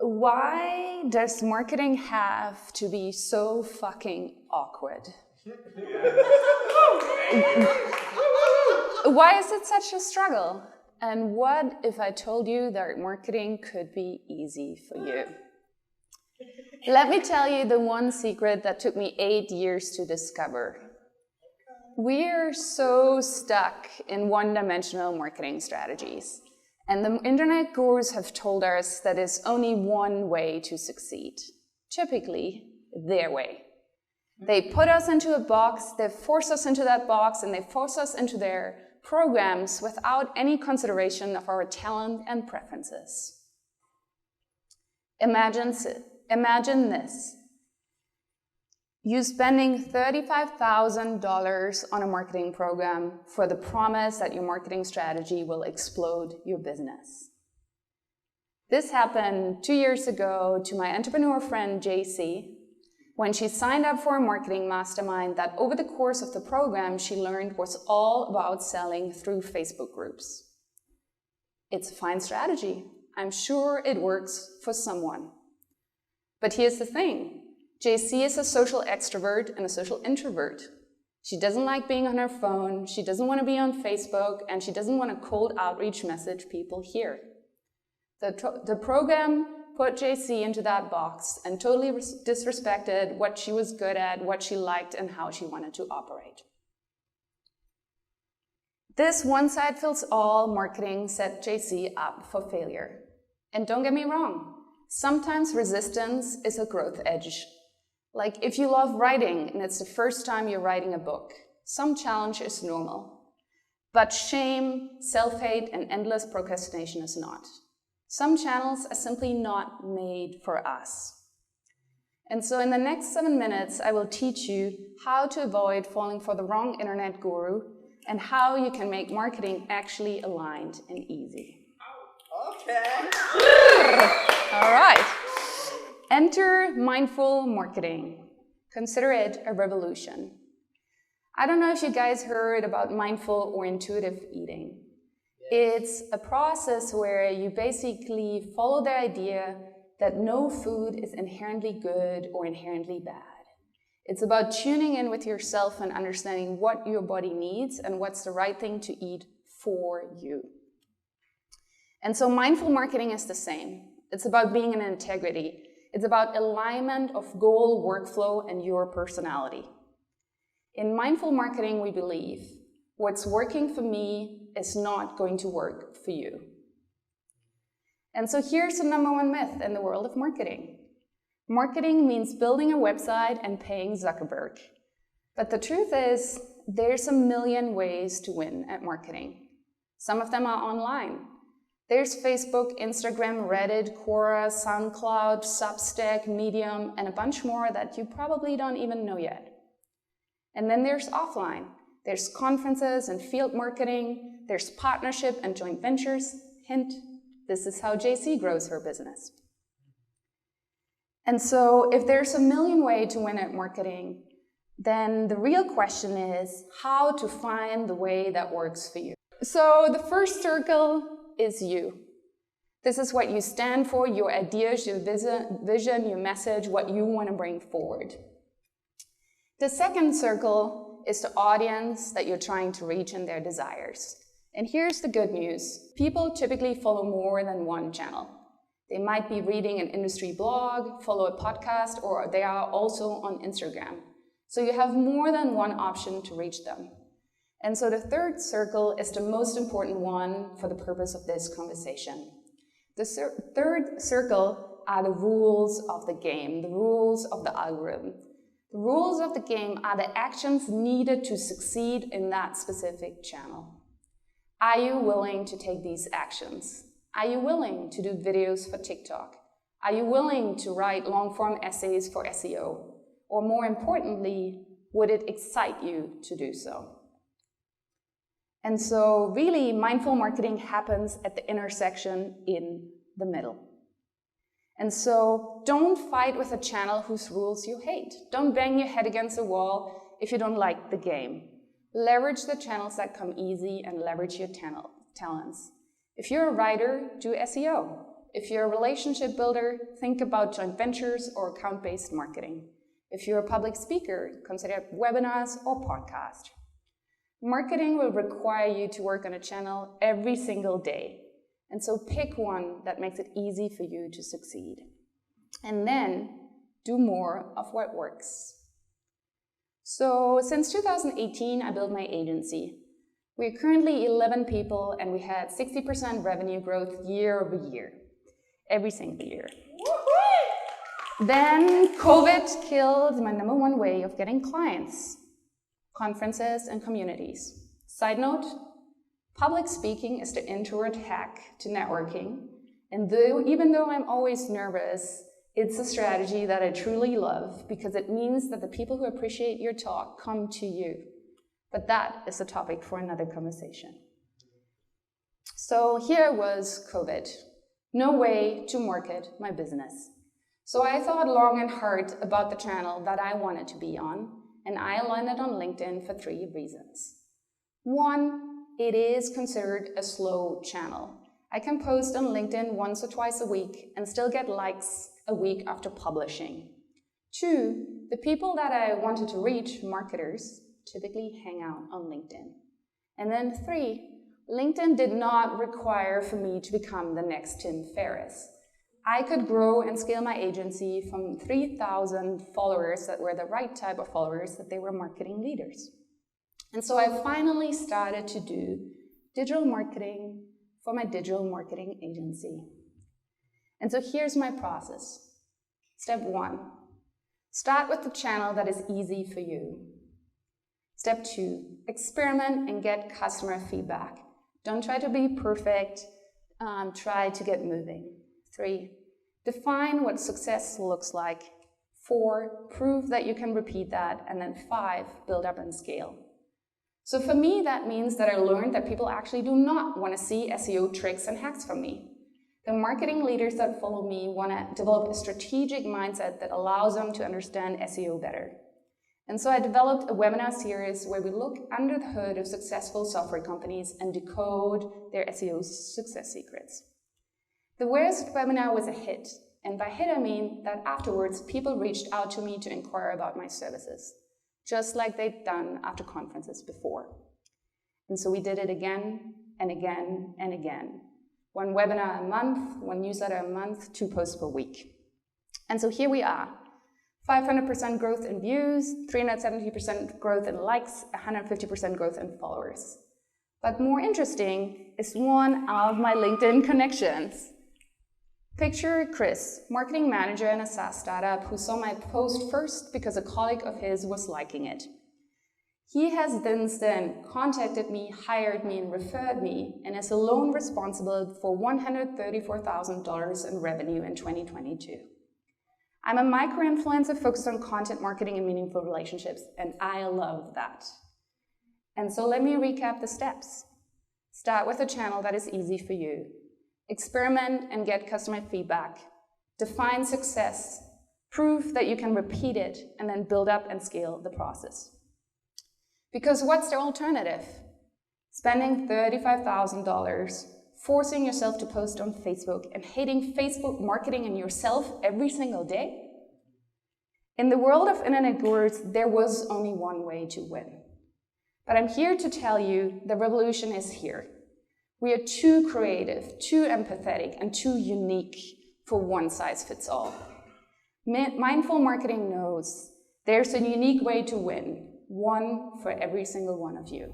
Why does marketing have to be so fucking awkward? Why is it such a struggle? And what if I told you that marketing could be easy for you? Let me tell you the one secret that took me 8 years to discover. We're so stuck in one-dimensional marketing strategies. And the internet gurus have told us that there's only one way to succeed. Typically, their way. They put us into a box, they force us into that box, and they force us into their programs without any consideration of our talent and preferences. Imagine this. You spending $35,000 on a marketing program for the promise that your marketing strategy will explode your business. This happened 2 years ago to my entrepreneur friend JC when she signed up for a marketing mastermind that over the course of the program she learned was all about selling through Facebook groups. It's a fine strategy. I'm sure it works for someone. But here's the thing. JC is a social extrovert and a social introvert. She doesn't like being on her phone, she doesn't want to be on Facebook, and she doesn't want a cold outreach message people hear. The program put JC into that box and totally disrespected what she was good at, what she liked, and how she wanted to operate. This one-size-fits-all marketing set JC up for failure. And don't get me wrong, sometimes resistance is a growth edge. Like if you love writing and it's the first time you're writing a book, some challenge is normal. But shame, self-hate, and endless procrastination is not. Some channels are simply not made for us. And so in the next 7 minutes, I will teach you how to avoid falling for the wrong internet guru and how you can make marketing actually aligned and easy. Okay. All right. Enter mindful marketing. Consider it a revolution. I don't know if you guys heard about mindful or intuitive eating. It's a process where you basically follow the idea that no food is inherently good or inherently bad. It's about tuning in with yourself and understanding what your body needs and what's the right thing to eat for you. And so mindful marketing is the same. It's about being in integrity. It's about alignment of goal, workflow, and your personality. In mindful marketing, we believe what's working for me is not going to work for you. And so here's the number one myth in the world of marketing. Marketing means building a website and paying Zuckerberg. But the truth is, there's a million ways to win at marketing. Some of them are online. There's Facebook, Instagram, Reddit, Quora, SoundCloud, Substack, Medium, and a bunch more that you probably don't even know yet. And then there's offline. There's conferences and field marketing. There's partnership and joint ventures. Hint, this is how JC grows her business. And so if there's a million ways to win at marketing, then the real question is how to find the way that works for you. So the first circle is you. This is what you stand for, your ideas, your vision, your message, what you want to bring forward. The second circle is the audience that you're trying to reach and their desires. And here's the good news. People typically follow more than one channel. They might be reading an industry blog, follow a podcast, or they are also on Instagram. So you have more than one option to reach them. And so the third circle is the most important one for the purpose of this conversation. The third circle are the rules of the game, the rules of the algorithm. The rules of the game are the actions needed to succeed in that specific channel. Are you willing to take these actions? Are you willing to do videos for TikTok? Are you willing to write long-form essays for SEO? Or more importantly, would it excite you to do so? And so really, mindful marketing happens at the intersection in the middle. And so don't fight with a channel whose rules you hate. Don't bang your head against a wall if you don't like the game. Leverage the channels that come easy and leverage your talents. If you're a writer, do SEO. If you're a relationship builder, think about joint ventures or account-based marketing. If you're a public speaker, consider webinars or podcasts. Marketing will require you to work on a channel every single day. And so pick one that makes it easy for you to succeed. And then do more of what works. So since 2018, I built my agency. We're currently 11 people and we had 60% revenue growth year over year, every single year. Then COVID killed my #1 way of getting clients, conferences and communities. Side note, public speaking is the introvert hack to networking. And even though I'm always nervous, it's a strategy that I truly love because it means that the people who appreciate your talk come to you. But that is a topic for another conversation. So here was COVID. No way to market my business. So I thought long and hard about the channel that I wanted to be on, and I landed on LinkedIn for 3 reasons. 1, it is considered a slow channel. I can post on LinkedIn once or twice a week and still get likes a week after publishing. 2, the people that I wanted to reach, marketers, typically hang out on LinkedIn. And then 3, LinkedIn did not require for me to become the next Tim Ferriss. I could grow and scale my agency from 3,000 followers that were the right type of followers, that they were marketing leaders. And so I finally started to do digital marketing for my digital marketing agency. And so here's my process. Step 1, start with the channel that is easy for you. Step 2, experiment and get customer feedback. Don't try to be perfect, try to get moving. 3, define what success looks like. 4, prove that you can repeat that. And then 5, build up and scale. So for me, that means that I learned that people actually do not want to see SEO tricks and hacks from me. The marketing leaders that follow me want to develop a strategic mindset that allows them to understand SEO better. And so I developed a webinar series where we look under the hood of successful software companies and decode their SEO success secrets. The first webinar was a hit, and by hit I mean that afterwards people reached out to me to inquire about my services, just like they'd done after conferences before. And so we did it again and again and again. 1 webinar a month, 1 newsletter a month, 2 posts per week. And so here we are, 500% growth in views, 370% growth in likes, 150% growth in followers. But more interesting is one of my LinkedIn connections. Picture Chris, marketing manager in a SaaS startup who saw my post first because a colleague of his was liking it. He has then contacted me, hired me, and referred me, and is alone responsible for $134,000 in revenue in 2022. I'm a micro-influencer focused on content marketing and meaningful relationships, and I love that. And so let me recap the steps. Start with a channel that is easy for you. Experiment and get customer feedback. Define success. Prove that you can repeat it, and then build up and scale the process. Because what's the alternative? Spending $35,000, forcing yourself to post on Facebook, and hating Facebook marketing and yourself every single day? In the world of internet gurus, there was only one way to win. But I'm here to tell you the revolution is here. We are too creative, too empathetic, and too unique for one size fits all. Mindful marketing knows there's a unique way to win, one for every single one of you.